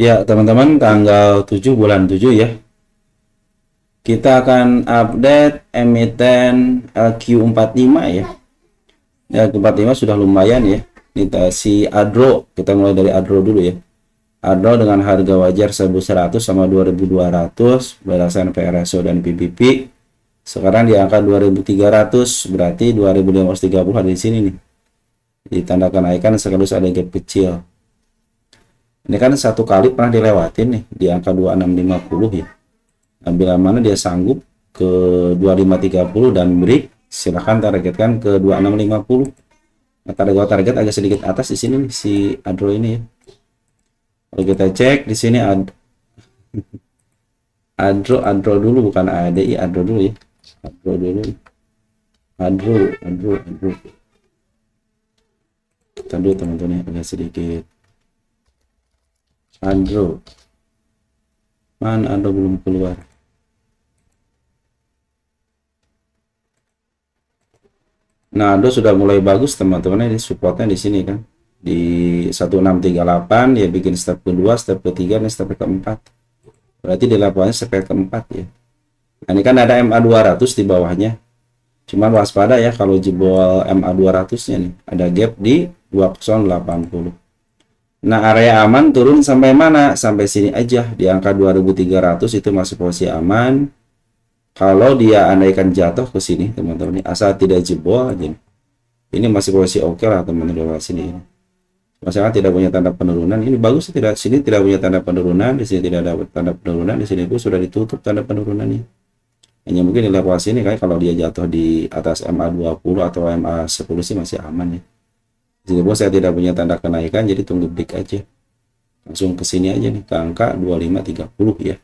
Ya, teman-teman, tanggal 7 bulan 7 ya. Kita akan update emiten LQ45 ya. LQ45 sudah lumayan ya. Kita si Adro, kita mulai dari Adro dulu ya. Adro dengan harga wajar 1.100 sama 2.200 berdasarkan PR ratio dan PBP. Sekarang di angka 2.300, berarti 2.530 ada di sini nih. Ditanda kenaikan sekaligus ada gap kecil. Ini kan satu kali pernah dilewatin nih di angka 2650 ya. Nah, bila mana dia sanggup ke 2530 dan break, silahkan targetkan ke 2650. Nah, target agak sedikit atas di sini nih, si Adro ini ya. Kalau kita cek di sini ada Adro dulu, bukan ADI, Adro dulu ya. Adro dulu. Adro. Kita dulu teman-teman ya, agak sedikit. Adro. Mana Adro belum keluar? Nah, Adro sudah mulai bagus teman-teman, ini supportnya di sini kan. Di 1638 dia bikin step kedua, step ketiga, dan step keempat. Berarti di lapangannya step keempat ya. Nah, ini kan ada MA 200 di bawahnya. Cuman waspada ya kalau jebol MA 200-nya nih, ada gap di 2080. Nah, area aman turun sampai mana? Sampai sini aja di angka 2300 itu masih posisi aman. Kalau dia andaikan jatuh ke sini, teman-teman, asal tidak jebol aja. Ini masih posisi oke lah, teman-teman, sini. Masalah tidak punya tanda penurunan, ini bagus, tidak sini tidak punya tanda penurunan, di sini tidak ada tanda penurunan, di sini pun sudah ditutup tanda penurunannya. Hanya mungkin di level sini kayak kalau dia jatuh di atas MA20 atau MA10 sih masih aman ya. Di sini pun saya tidak punya tanda kenaikan, jadi tunggu break aja. Langsung ke sini aja nih ke angka 2530 ya.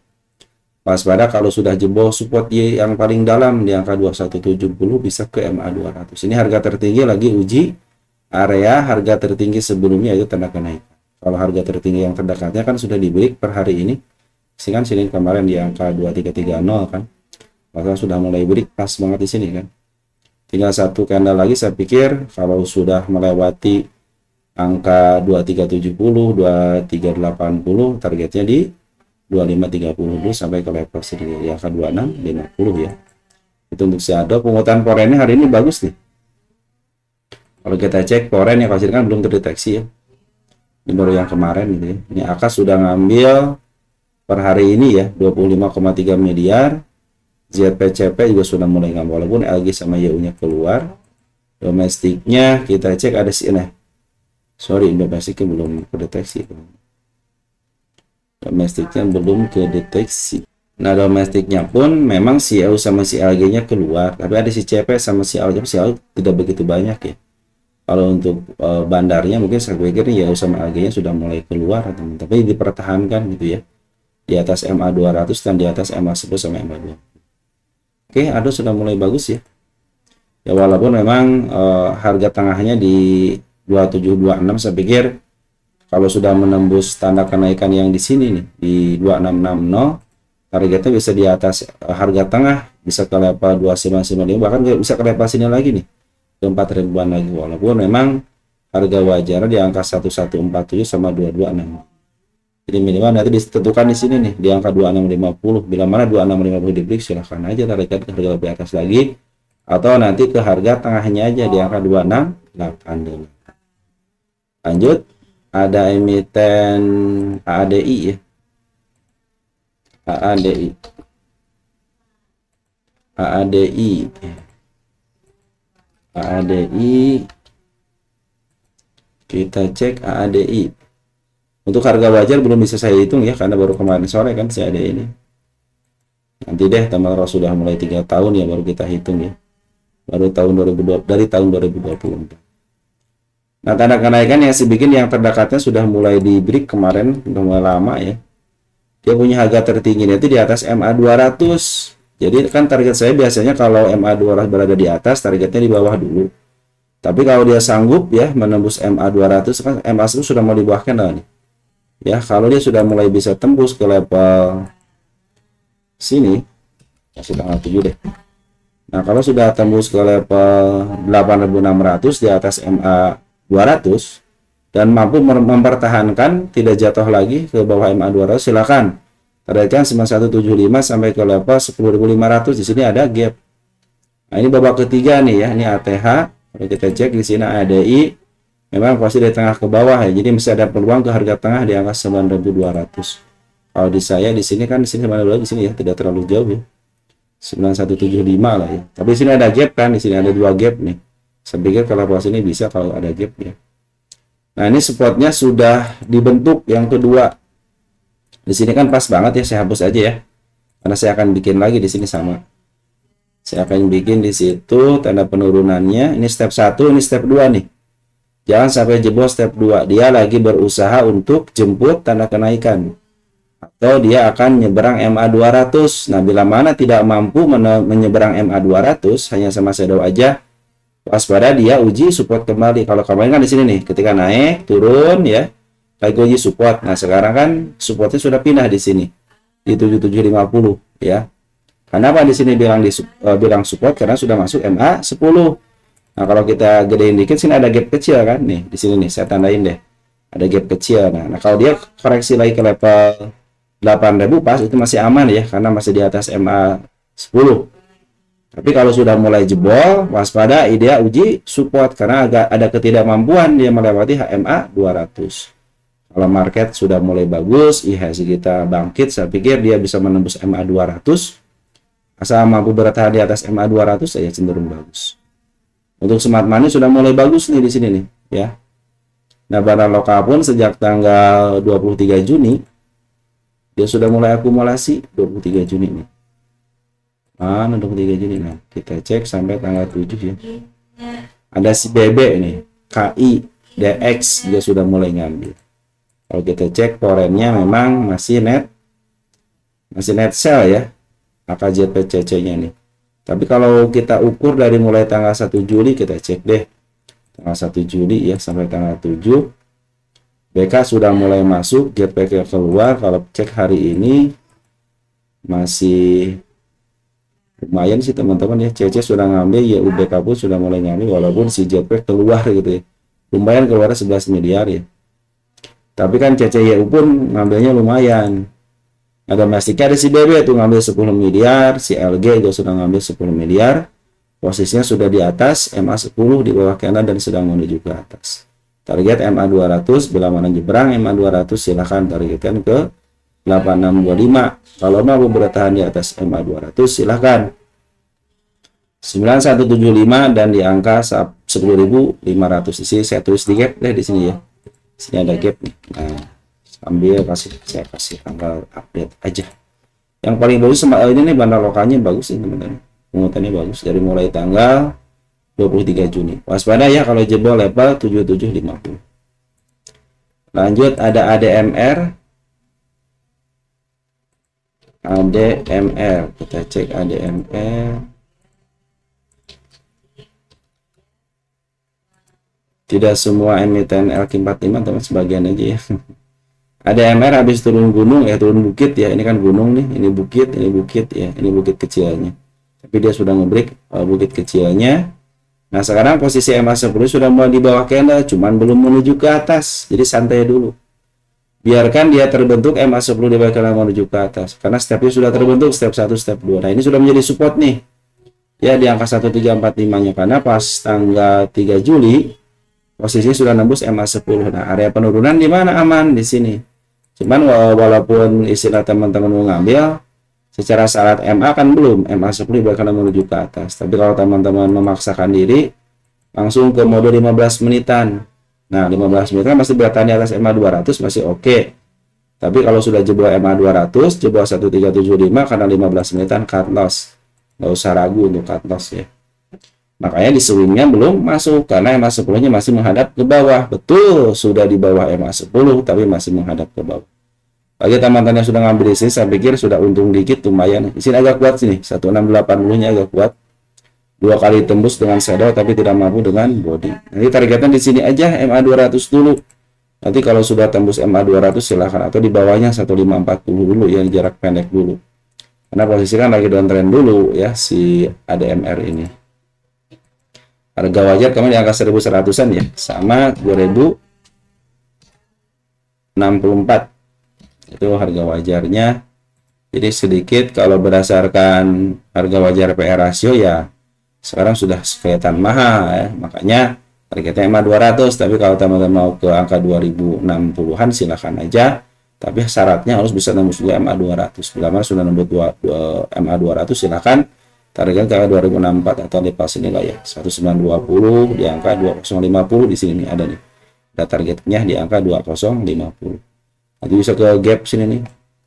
Waspada kalau sudah jebol support Y yang paling dalam di angka 2170 bisa ke MA200. Ini harga tertinggi lagi uji area harga tertinggi sebelumnya itu tanda kenaikan. Kalau harga tertinggi yang terdekatnya kan sudah di break per hari ini. Sini kemarin di angka 2330 kan. Maka sudah mulai break pas banget di sini kan. Tinggal satu candle lagi, saya pikir kalau sudah melewati angka 2370, 2380 targetnya di 2530 dulu sampai ke level sini di angka 2650 ya. Itu untuk si Ado. Penguatan porennya hari ini bagus nih. Kalau kita cek poren yang hasilkan belum terdeteksi ya. Ini baru yang kemarin gitu ya. Ini Akas sudah ngambil per hari ini ya 25,3 miliar. ZPCP juga sudah mulai ngambil, walaupun LG sama YU-nya keluar. Domestiknya kita cek ada si ini. Sorry, domestiknya belum terdeteksi. Domestiknya belum kedeteksi. Nah, domestiknya pun memang si YU sama si LG-nya keluar, tapi ada si CP sama si LG, si LG tidak begitu banyak ya. Kalau untuk bandarnya mungkin saya pikir ya sama AG-nya sudah mulai keluar teman, tapi dipertahankan gitu ya di atas MA 200 dan di atas MA 10 sama MA 2. Oke, Ado sudah mulai bagus ya. Ya walaupun memang harga tengahnya di 2726, saya pikir kalau sudah menembus tanda kenaikan yang di sini nih di 2660, targetnya bisa di atas harga tengah, bisa ke level 2995, bahkan bisa ke level sini lagi nih. 4 ribuan lagi, walaupun memang harga wajar di angka 1147 sama 226. Jadi minimal nanti ditentukan di sini nih di angka 2650. Bila mana 2650 di break, silahkan aja tarik ke harga lebih atas lagi, atau nanti ke harga tengahnya aja di angka 2680. Lanjut, ada emiten AADI ya. AADI kita cek AADI. Untuk harga wajar belum bisa saya hitung ya, karena baru kemarin sore kan si AADI ini. Nanti deh teman-teman, sudah mulai 3 tahun ya baru kita hitung ya. Baru tahun 2020, dari tahun 2020. Nah, tanda kenaikan yang bikin yang terdekatnya sudah mulai di break kemarin, udah mulai lama ya. Dia punya harga tertingginya itu di atas MA 200. Jadi kan target saya biasanya kalau MA 200 berada di atas, targetnya di bawah dulu. Tapi kalau dia sanggup ya menembus MA 200, kan MA itu sudah mau di bawah candle nih. Ya, kalau dia sudah mulai bisa tembus ke level sini, kasih tanggal 7 deh. Nah, kalau sudah tembus ke level 8.600 di atas MA 200, dan mampu mempertahankan tidak jatuh lagi ke bawah MA 200, silakan. Targetkan 9175 sampai ke level 10.500. Di sini ada gap. Nah, ini babak ketiga nih ya. Ini ATH. Kalau kita cek di sini ADI memang pasti dari tengah ke bawah ya. Jadi masih ada peluang ke harga tengah di angka 9.200. Kalau di saya di sini kan di sini mana dulu di sini ya, tidak terlalu jauh ya. 9175 lah ya. Tapi di sini ada gap kan, di sini ada dua gap nih. Saya pikir kalau pas ini bisa kalau ada gap ya. Nah, ini spotnya sudah dibentuk yang kedua. Di sini kan pas banget ya, saya hapus aja ya. Karena saya akan bikin lagi di sini sama. Saya akan bikin di situ tanda penurunannya. Ini step 1, ini step 2 nih. Jangan sampai jebol step 2. Dia lagi berusaha untuk jemput tanda kenaikan. Atau dia akan nyeberang MA 200. Nah, bila mana tidak mampu menyeberang MA 200, hanya sama shadow aja, waspada dia uji support kembali. Kalau kemarin kan di sini nih, ketika naik, turun ya. Lagi uji support. Nah, sekarang kan supportnya sudah pindah di sini di 7750 ya. Kenapa di sini bilang support? Karena sudah masuk MA 10. Nah, kalau kita gedein dikit, sini ada gap kecil kan nih, di sini nih saya tandain deh. Ada gap kecil. Nah, kalau dia koreksi lagi ke level 8.000 pas, itu masih aman ya, karena masih di atas MA 10. Tapi kalau sudah mulai jebol, waspada, dia uji support karena agak ada ketidakmampuan dia melewati HMA 200. Kalau market sudah mulai bagus, IHSG kita bangkit, saya pikir dia bisa menembus MA 200. Asal mampu bertahan di atas MA 200, saya cenderung bagus. Untuk smart money sudah mulai bagus nih di sini nih, ya. Nah, barang lokal pun sejak tanggal 23 Juni, dia sudah mulai akumulasi 23 Juni nih. Mana 23 Juni? Nah, kita cek sampai tanggal 7 ya. Ada si BB nih, KI, DX, dia sudah mulai ngambil. Kalau kita cek torennya memang masih net sell ya, AKJPCC-nya nih. Tapi kalau kita ukur dari mulai tanggal 1 Juli, kita cek deh tanggal 1 Juli ya sampai tanggal 7, BK sudah mulai masuk, GPK keluar. Kalau cek hari ini masih lumayan sih teman-teman ya. CC sudah ngambil, YUBK pun sudah mulai ngambil, walaupun si JP keluar gitu ya, lumayan keluar 11 miliar ya. Tapi kan CCYU pun ngambilnya lumayan. Ada domestiknya, ada si BB itu ngambil 10 miliar, si LG juga sudah ngambil 10 miliar. Posisinya sudah di atas, MA 10 di bawah kanan dan sedang menuju ke atas. Target MA 200, bila mana nyebrang MA 200 silahkan targetkan ke 8625. Kalau mau bertahan di atas MA 200 silahkan 9175 dan di angka 10.500. Di sini saya tulis di gap deh di sini ya. Sini ada gap nih. Nah, sambil saya kasih tanggal update aja. Yang paling bagus ini nih, bandar lokalnya bagus sih teman-teman. Pengutannya bagus dari mulai tanggal 23 Juni. Waspada ya kalau jebol level 7750. Lanjut ada ADMR. Kita cek ADMR. Tidak semua emiten LQ45 teman, sebagian aja ya. ADMR habis turun gunung turun bukit ya. Ini kan gunung nih, ini bukit ya, ini bukit kecilnya. Tapi dia sudah ngebreak bukit kecilnya. Nah, sekarang posisi MA 10 sudah mulai di bawah candle, cuman belum menuju ke atas. Jadi santai dulu. Biarkan dia terbentuk MA 10 di bawah candle menuju ke atas. Karena stepnya sudah terbentuk, step 1, step 2. Nah, ini sudah menjadi support nih. Ya, di angka 1345-nya, karena pas tanggal 3 Juli posisinya sudah nembus MA 10. Nah, area penurunan di mana aman? Di sini. Cuman walaupun istilah teman-teman mau ngambil, secara syarat MA kan belum, MA 10 bakal menuju ke atas. Tapi kalau teman-teman memaksakan diri, langsung ke mode 15 menitan. Nah, 15 menit kan masih bertahan di atas MA 200, masih oke. Tapi kalau sudah jebol MA 200, jebol 1375 karena 15 menitan cut loss. Nggak usah ragu untuk cut loss ya. Makanya di swingnya belum masuk karena MA 10-nya masih menghadap ke bawah. Betul, sudah di bawah MA 10 tapi masih menghadap ke bawah. Bagi teman-teman yang sudah ngambil di sini, saya pikir sudah untung dikit, lumayan. Di sini agak kuat sini, 1680-nya agak kuat. 2 kali tembus dengan shadow tapi tidak mampu dengan body. Nanti targetnya di sini aja MA 200 dulu. Nanti kalau sudah tembus MA 200 silahkan, atau di bawahnya 1540 dulu ya, jarak pendek dulu. Karena posisi kan lagi downtrend dulu ya si ADMR ini. Harga wajar kemarin di angka 1100-an ya, sama 2000 64. Itu harga wajarnya. Jadi sedikit kalau berdasarkan harga wajar PE rasio ya sekarang sudah kelihatan mahal ya. Makanya targetnya MA 200, tapi kalau teman-teman mau ke angka 2060-an silahkan aja. Tapi syaratnya harus bisa nembus juga MA 200. Bila sudah nembus MA 200 silahkan target ke 2064 atau di pas inilah ya 1920 di angka 2050 di sini nih ada nih. Ada targetnya di angka 2050. Nanti bisa ke gap sini nih.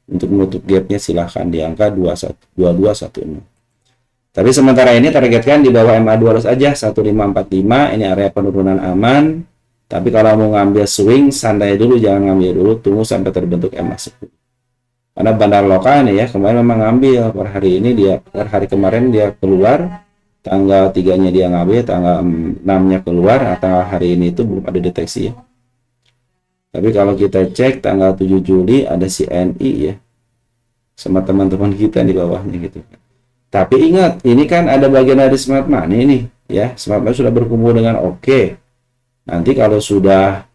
Untuk menutup gapnya silahkan di angka 2210. Tapi sementara ini targetkan di bawah MA 200 aja 1545. Ini area penurunan aman. Tapi kalau mau ngambil swing santai dulu, jangan ngambil dulu, tunggu sampai terbentuk MA 10. Karena bandar lokal nih ya kemarin memang ngambil per hari kemarin dia keluar, tanggal 3-nya dia ngambil, tanggal 6-nya keluar, tanggal hari ini itu belum ada deteksi ya. Tapi kalau kita cek tanggal 7 Juli ada CNI ya sama teman-teman kita di bawahnya gitu. Tapi ingat, ini kan ada bagian dari smart money nih ya. Smart money sudah berkumpul dengan oke. Nanti kalau sudah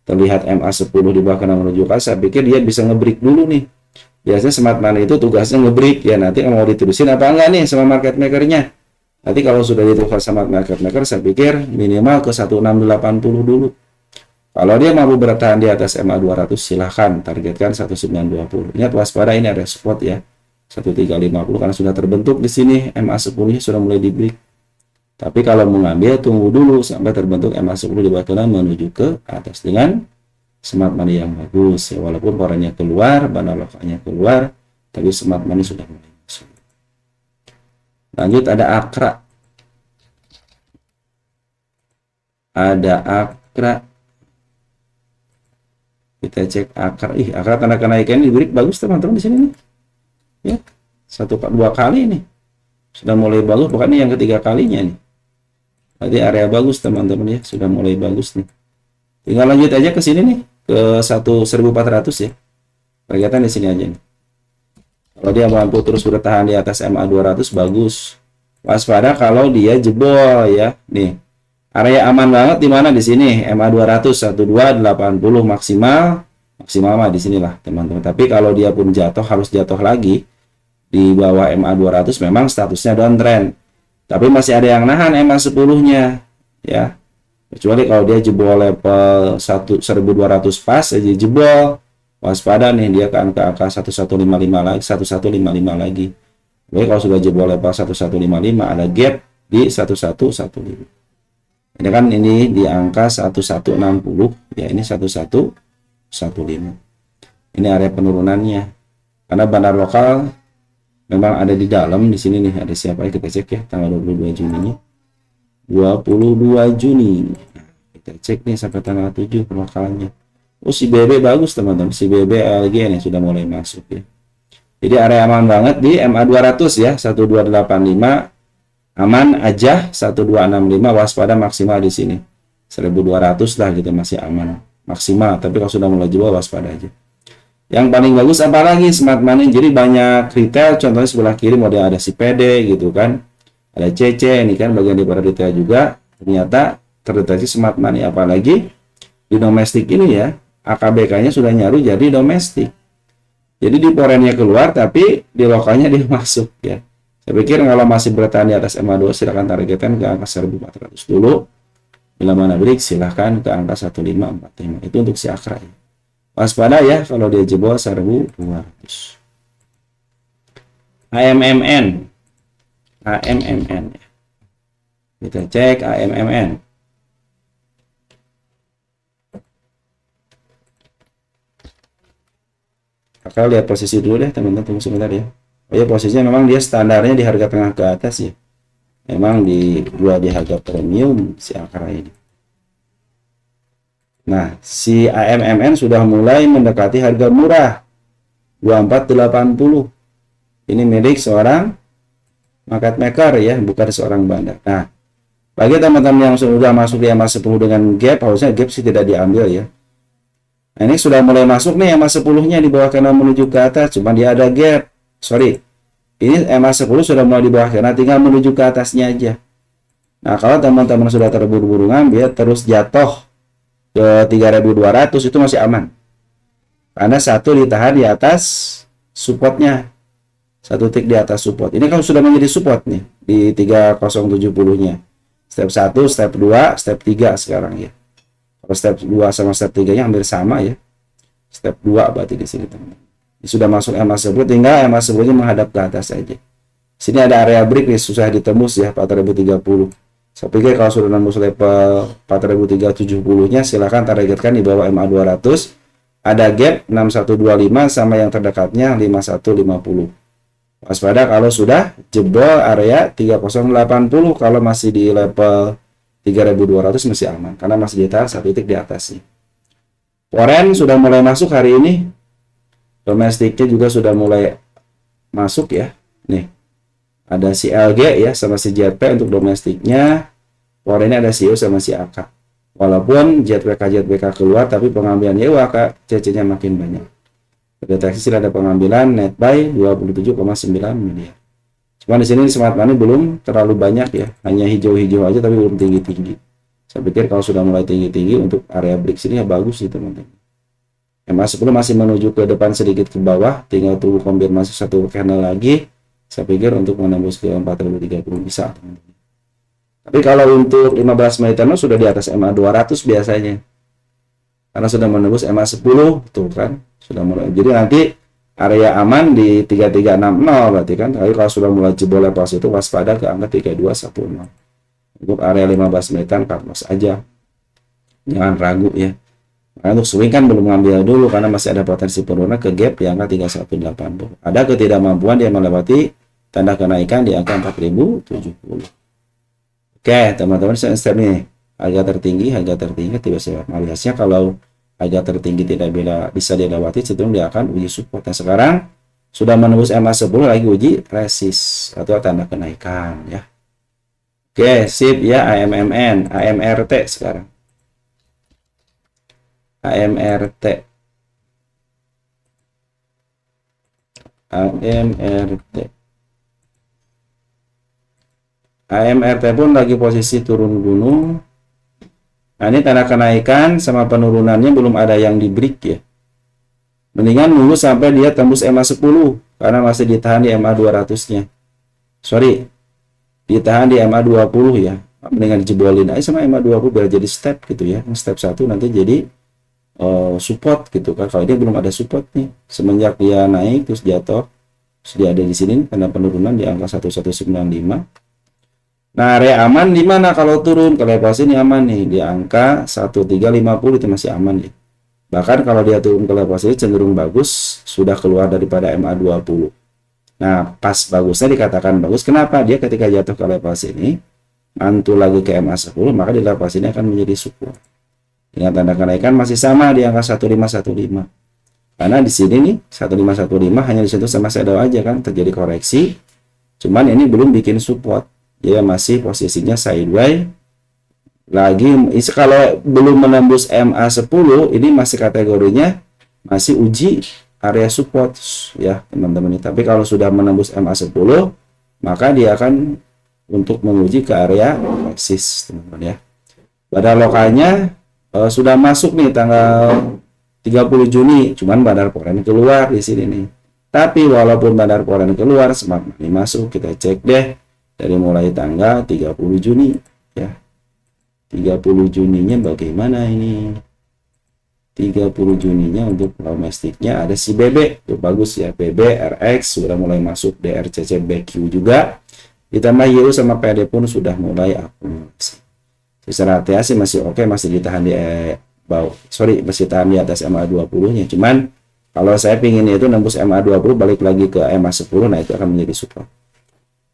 terlihat MA 10 di bawah kena menuju ke, saya pikir dia bisa ngebreak dulu nih. Biasanya smart money itu tugasnya ngebreak ya, nanti mau diterusin apa enggak nih sama market makernya. Nanti kalau sudah diteruskan sama market maker, saya pikir minimal ke 1680 dulu. Kalau dia mampu bertahan di atas MA 200 silahkan targetkan 1920. Ingat waspada, ini area support ya 1350 karena sudah terbentuk di sini MA 10-nya sudah mulai di break. Tapi kalau mau ngambil tunggu dulu sampai terbentuk MA 10 di bawah kanan menuju ke atas dengan smart money yang bagus ya, walaupun porennya keluar, bandar lokalnya keluar, tapi smart money sudah mulai masuk. Lanjut ada Akra. Ada Akra. Kita cek Akra. Akra tanda kenaikan di break bagus teman-teman di sini nih. Ya, 1-2 kali nih. Sudah mulai bagus, bukan ini yang ketiga kalinya nih. Berarti area bagus teman-teman ya, sudah mulai bagus nih. Tinggal lanjut aja ke sini nih, ke 1400 ya. Kelihatan di sini aja nih. Kalau dia mampu terus bertahan di atas MA 200 bagus. Waspada kalau dia jebol ya. Nih. Area aman banget di mana di sini MA 200 1280 maksimal mah di sinilah teman-teman. Tapi kalau dia pun jatuh harus jatuh lagi di bawah MA 200 memang statusnya downtrend. Tapi masih ada yang nahan MA 10-nya ya. Kecuali kalau dia jebol level 1200 pas aja jebol, waspada nih dia ke angka 1155 lagi, 1155 lagi. Jadi kalau sudah jebol level 1155 ada gap di 1115. Ini kan ini di angka 1160 ya, ini 1115. Ini area penurunannya. Karena bandar lokal memang ada di dalam di sini nih, ada siapa ya kita cek ya tanggal 22 Juni. 22 Juni. Nah, kita cek nih sampai tanggal 7 perwakalannya. Oh si BB bagus teman-teman, si BB LG nih sudah mulai masuk ya. Jadi area aman banget di MA 200 ya, 1285. Aman aja 1265, waspada maksimal di sini 1200 lah gitu, masih aman maksimal. Tapi kalau sudah mulai jebol waspada aja. Yang paling bagus apalagi smart money, jadi banyak retail contohnya sebelah kiri model ada si PD gitu kan, ada CC ini kan bagian daripada retail juga, ternyata terdeteksi smart money. Apalagi di domestik ini ya, AKBK-nya sudah nyaru jadi domestik, jadi di porennya keluar tapi di lokalnya dia masuk ya. Saya pikir kalau masih bertahan di atas MA2 silahkan targetkan ke angka 1400 dulu. Bila mana break silahkan ke angka 1545. Itu untuk si Akra ya. Waspada ya kalau dia jebol 1200. AMMN. AMMN ya. Kita cek AMMN. Kakak lihat posisi dulu deh teman-teman, tunggu sebentar ya. Oh ya, posisinya memang dia standarnya di harga tengah ke atas ya. Memang dijual di harga premium si Akra ini. Nah, si AMMN sudah mulai mendekati harga murah 2480. Ini milik seorang market maker ya, bukan seorang bandar. Nah, bagi teman-teman yang sudah masuk di MA 10 dengan gap, harusnya gap sih tidak diambil ya. Nah, ini sudah mulai masuk nih MA 10-nya di bawah kanan menuju ke atas, cuma dia ada gap. Sorry, ini MA 10 sudah mulai di bawah karena tinggal menuju ke atasnya aja. Nah, kalau teman-teman sudah terburu-buru ngambil terus jatuh ke 3200 itu masih aman. Karena satu ditahan di atas supportnya. Satu tick di atas support. Ini kan sudah menjadi support nih di 3070-nya. Step 1, step 2, step 3 sekarang ya. Kalau step 2 sama step 3-nya hampir sama ya. Step 2 berarti di sini teman-teman. Ini sudah masuk MA10, tinggal MA10-nya menghadap ke atas saja. Sini ada area break nih, susah ditembus ya 4030. Saya pikir kalau sudah nembus level 4370-nya silahkan targetkan di bawah MA200. Ada gap 6125 sama yang terdekatnya 5150. Waspada kalau sudah jebol area 3080, kalau masih di level 3200 masih aman karena masih ditahan satu titik di atasnya. Foreign sudah mulai masuk hari ini. Domestiknya juga sudah mulai masuk ya. Nih. Ada si LG ya sama si JP untuk domestiknya. Foreignnya ada si EU sama si AK. Walaupun JPK keluar tapi pengambilan YWK CC-nya makin banyak. Deteksi ada pengambilan net buy 27,9 miliar. Cuma di sini smart money belum terlalu banyak ya, hanya hijau-hijau aja tapi belum tinggi-tinggi. Saya pikir kalau sudah mulai tinggi-tinggi untuk area break sini ya bagus sih teman-teman. MA10 masih menuju ke depan sedikit ke bawah, tinggal tunggu konfirmasi satu candle lagi. Saya pikir untuk menembus ke 4030 bisa teman-teman. Tapi kalau untuk 15 menit sudah di atas MA200 biasanya. Karena sudah menembus MA10 tuh kan. Sudah mulai. Jadi nanti area aman di 3360 berarti kan. Tapi kalau sudah mulai jebol level itu waspada ke angka 3210. Untuk area 15 menitan cut loss aja. Jangan ragu ya. Karena untuk swing kan belum ngambil dulu karena masih ada potensi penurunan ke gap di angka 3180. Ada ketidakmampuan dia melewati tanda kenaikan di angka 4070. Oke, teman-teman step nih. Harga tertinggi tiba-tiba aliasnya kalau harga tertinggi tidak bisa dilewati cenderung dia akan uji support. Nah sekarang sudah menembus MA10 lagi uji resist atau tanda kenaikan ya. Oke sip ya. AMRT sekarang AMRT pun lagi posisi turun gunung. Nah ini tanda kenaikan sama penurunannya belum ada yang di break ya. Mendingan nunggu sampai dia tembus MA10 karena masih ditahan di MA200-nya. Sorry, ditahan di MA20 ya. Mendingan dijebolin aja sama MA20 biar jadi step gitu ya. Step 1 nanti jadi support gitu kan. Kalau dia belum ada support nih, semenjak dia naik terus jatuh, terus dia ada di sini tanda penurunan di angka 1195. Nah, area aman di mana kalau turun ke level sini aman nih di angka 1350 itu masih aman ya. Bahkan kalau dia turun ke level sini cenderung bagus, sudah keluar daripada MA20. Nah, pas bagusnya dikatakan bagus. Kenapa? Dia ketika jatuh ke level sini, mantul lagi ke MA10, maka di level sini akan menjadi support. Dengan tanda kenaikan masih sama di angka 1515. Karena di sini nih 1515 hanya disentuh sama shadow aja kan, terjadi koreksi. Cuman ini belum bikin support. Dia masih posisinya sideways lagi. Kalau belum menembus MA10 ini masih kategorinya masih uji area support ya teman-teman. Tapi kalau sudah menembus MA10 maka dia akan untuk menguji ke area resist teman-teman ya. Pada lokalnya sudah masuk nih tanggal 30 Juni, cuman Bandar Foreign keluar di sini nih. Tapi walaupun Bandar Foreign keluar, smart money masuk. Kita cek deh dari mulai tanggal 30 Juni ya. 30 Juninya bagaimana ini? 30 Juninya untuk domestiknya ada si BB tuh bagus ya. BB RX sudah mulai masuk, DRCC BQ juga. Ditambah YU sama PD pun sudah mulai akumulasi. Secara ATH masih oke, masih ditahan di masih tahan di atas MA20-nya. Cuman kalau saya pingin itu nembus MA20 balik lagi ke MA10, nah itu akan menjadi support.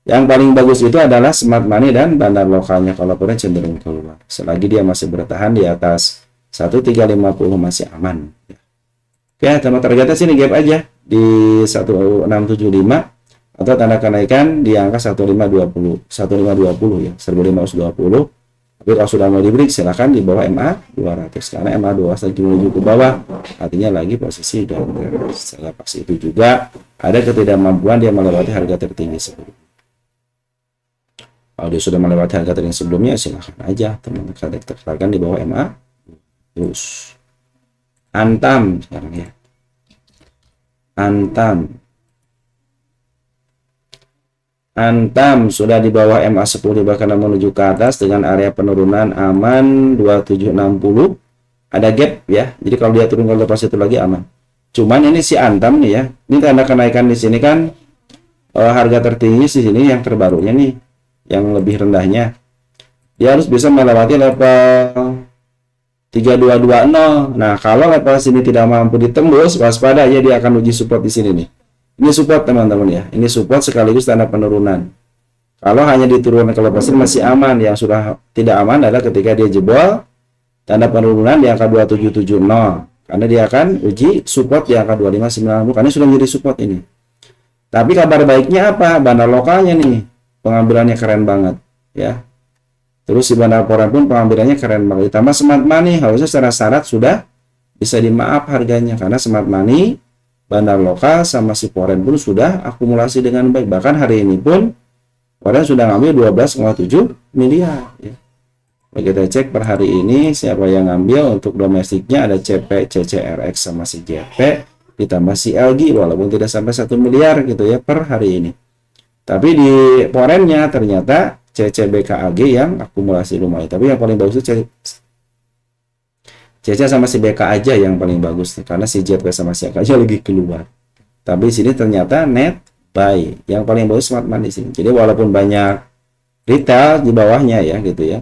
Yang paling bagus itu adalah smart money dan bandar lokalnya, kalau pun cenderung keluar. Selagi dia masih bertahan di atas 1350 masih aman. Oke, tema targetnya sini gap aja di 1675 atau tanda kenaikan di angka 1520 ya, 1520. Tapi kalau sudah mau di break silahkan di bawah MA 200 karena MA 200 lagi menuju ke bawah, artinya lagi posisi downtrend. Setelah pas itu juga ada ketidakmampuan dia melewati harga tertinggi sebelumnya. Kalau dia sudah melewati harga tertinggi sebelumnya silahkan aja teman-teman tekan di bawah MA terus. Antam sekarang ya. Antam. Antam sudah di bawah MA10 di bawah kanan menuju ke atas dengan area penurunan aman 2760. Ada gap ya. Jadi kalau dia turun ke lepas itu lagi aman. Cuman ini si Antam nih ya. Ini tanda kenaikan di sini kan harga tertinggi di sini yang terbarunya nih, yang lebih rendahnya. Dia harus bisa melewati level 3220. Nah, kalau level sini tidak mampu ditembus, waspada ya, dia akan uji support di sini nih. Ini support teman-teman ya. Ini support sekaligus tanda penurunan. Kalau hanya diturunkan ke lepas ini masih aman. Yang sudah tidak aman adalah ketika dia jebol tanda penurunan di angka 2770. Karena dia akan uji support di angka 2590. Karena sudah menjadi support ini. Tapi kabar baiknya apa? Bandar lokalnya nih, pengambilannya keren banget ya. Terus di bandar foreign pun pengambilannya keren banget. Ditambah smart money, harusnya secara syarat sudah bisa dimaaf harganya. Karena smart money, bandar lokal sama si foreign pun sudah akumulasi dengan baik. Bahkan hari ini pun foreign sudah ngambil 12,7 miliar ya. Kita cek per hari ini siapa yang ngambil. Untuk domestiknya ada CP, CCRX sama si JP, ditambah si LG, walaupun tidak sampai 1 miliar gitu ya per hari ini. Tapi di foreignnya ternyata CCBKAG yang akumulasi lumayan. Tapi yang paling bagus itu CC sama si BK aja yang paling bagus nih, karena si JP sama si AK aja lagi keluar. Tapi di sini ternyata net buy yang paling bagus smart money di sini. Jadi walaupun banyak retail di bawahnya ya gitu ya.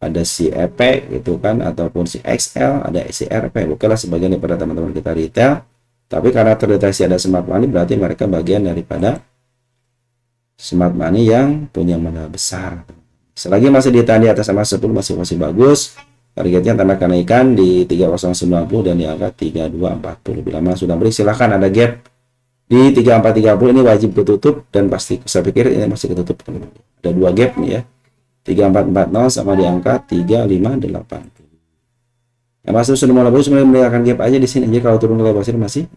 Ada si EP gitu kan, ataupun si XL, ada si RP. Bukanlah sebagian daripada teman-teman kita retail. Tapi karena terdeteksi ada smart money, berarti mereka bagian daripada smart money yang punya modal besar. Selagi masih ditahan di atas sama 10 masih bagus. Targetnya tanda kenaikan di 3090 dan di angka 3240. Bila mana sudah beri silahkan, ada gap di 3430 ini wajib ketutup dan pasti saya pikir ini masih ketutup. Ada dua gap nih ya. 3440 sama di angka 3580. Yang masuk sudah mulai bagus, mulai meninggalkan gap aja di sini. Jadi kalau turun ke level sini masih.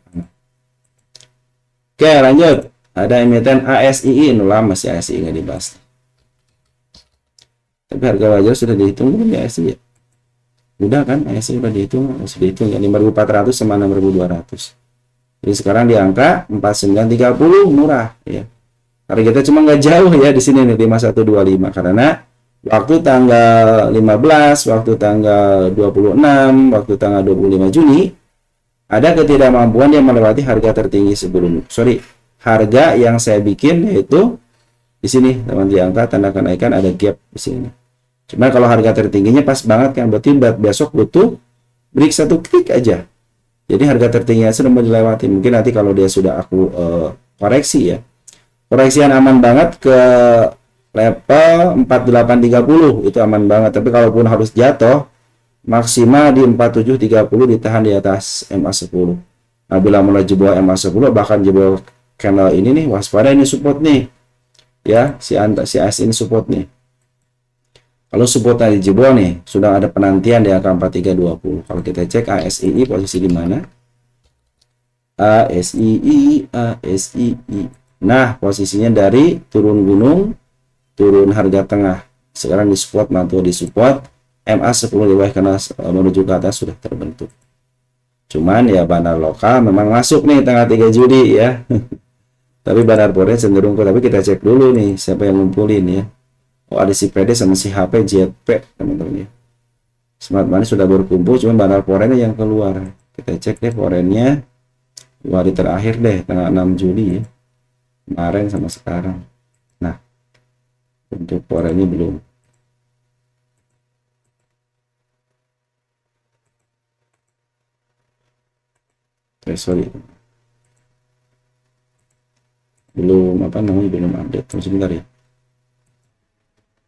Oke, lanjut. Ada emiten ASII, lama masih ASII nggak dibahas. Tapi harga wajar sudah dihitung belum ya ASII ya? Udah kan, ASII udah dihitung ya 5.400 sama 6.200. Jadi sekarang di angka 4930 murah ya. Karena kita cuma nggak jauh ya di sini nih 5125 karena waktu tanggal 15, waktu tanggal 26, waktu tanggal 25 Juni ada ketidakmampuan yang melewati harga tertinggi sebelum. Harga yang saya bikin yaitu di sini teman, di angka tanda kenaikan ada gap di sini. Cuma kalau harga tertingginya pas banget kan, berarti besok butuh break satu klik aja. Jadi harga tertingginya sudah mau dilewati. Mungkin nanti kalau dia sudah aku koreksi ya. Koreksi yang aman banget ke level 4830 itu aman banget. Tapi kalaupun harus jatuh maksimal di 4730 ditahan di atas MA10. Nah, bila mulai jebol MA10 bahkan jebol candle ini nih, waspada, ini support nih. Ya, si AS ini support nih. Kalau supportnya dijebol nih, sudah ada penantian di angka 4320. Kalau kita cek ASII posisi di mana? ASII. Nah, posisinya dari turun gunung, turun harga tengah. Sekarang di support, mantul di support. MA10 di bawah karena menuju ke atas sudah terbentuk. Cuman ya bandar lokal memang masuk nih tanggal 3 Juli ya. Tapi bandar foreign cenderung kok. Tapi kita cek dulu nih siapa yang ngumpulin ya. Oh, ada si PD sama si HP JP teman-teman ya. Smart money sudah berkumpul, cuma bandar foreign yang keluar. Kita cek deh foreignnya 2 hari terakhir deh, tanggal 6 Juli ya. Kemarin sama sekarang. Nah, untuk foreignnya belum. Sorry. Belum belum update. Tunggu sebentar ya.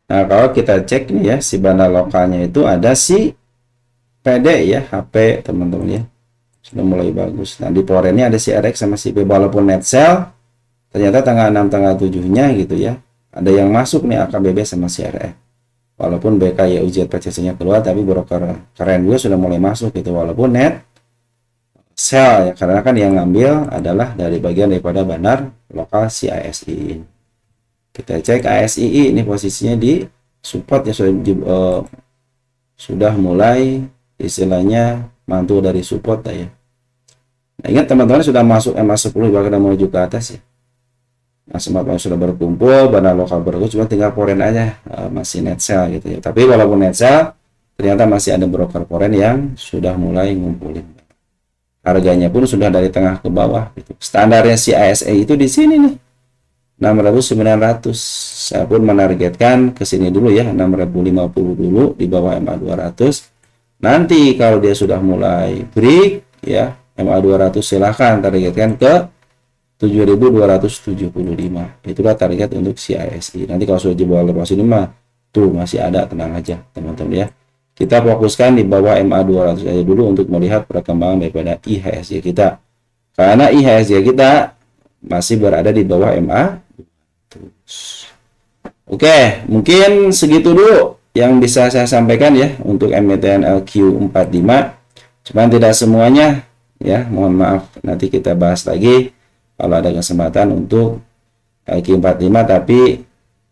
Nah, kalau kita cek nih ya, si bandar lokalnya itu ada si PD ya, HP teman-teman ya. Sudah mulai bagus. Nah, di foreignnya ada si RX sama si P, walaupun net sell ternyata tanggal 6 tanggal 7-nya gitu ya. Ada yang masuk nih AKBB sama si RE. Walaupun BK YUZ PCC-nya keluar, tapi broker keren juga sudah mulai masuk gitu, walaupun net sell ya, karena kan yang ngambil adalah dari bagian daripada bandar lokal si ASI. Kita cek ASII ini posisinya di support ya, sudah mulai istilahnya mantul dari support ya. Nah, ingat teman-teman sudah masuk MA10 bahkan menuju ke atas ya. Nah, semua sudah berkumpul, dana lokal berkumpul, cuma tinggal foreign aja, masih net sell gitu ya. Tapi walaupun net sell, ternyata masih ada broker foreign yang sudah mulai ngumpulin. Harganya pun sudah dari tengah ke bawah gitu. Standarnya si ASE itu di sini nih. 6.900. Saya pun menargetkan ke sini dulu ya, 6.050 dulu di bawah MA200. Nanti kalau dia sudah mulai break ya, MA200 silahkan targetkan ke 7.275. Itulah target untuk CISI. Nanti kalau sudah jebol lepas ini mah tuh masih ada, tenang aja teman-teman ya. Kita fokuskan di bawah MA200 aja dulu untuk melihat perkembangan daripada IHSG kita. Karena IHSG kita masih berada di bawah MA. Oke, mungkin segitu dulu yang bisa saya sampaikan ya untuk MTN LQ45. Cuman tidak semuanya ya, mohon maaf, nanti kita bahas lagi kalau ada kesempatan untuk LQ45 tapi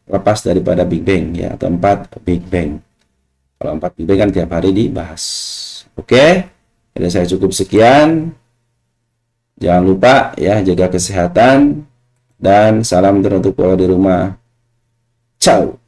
lepas daripada Big Bang ya, atau 4 Big Bang. Kalau 4 Big Bang kan tiap hari dibahas. Oke, jadi saya cukup sekian. Jangan lupa ya, jaga kesehatan dan salam teruntuk di rumah. Ciao.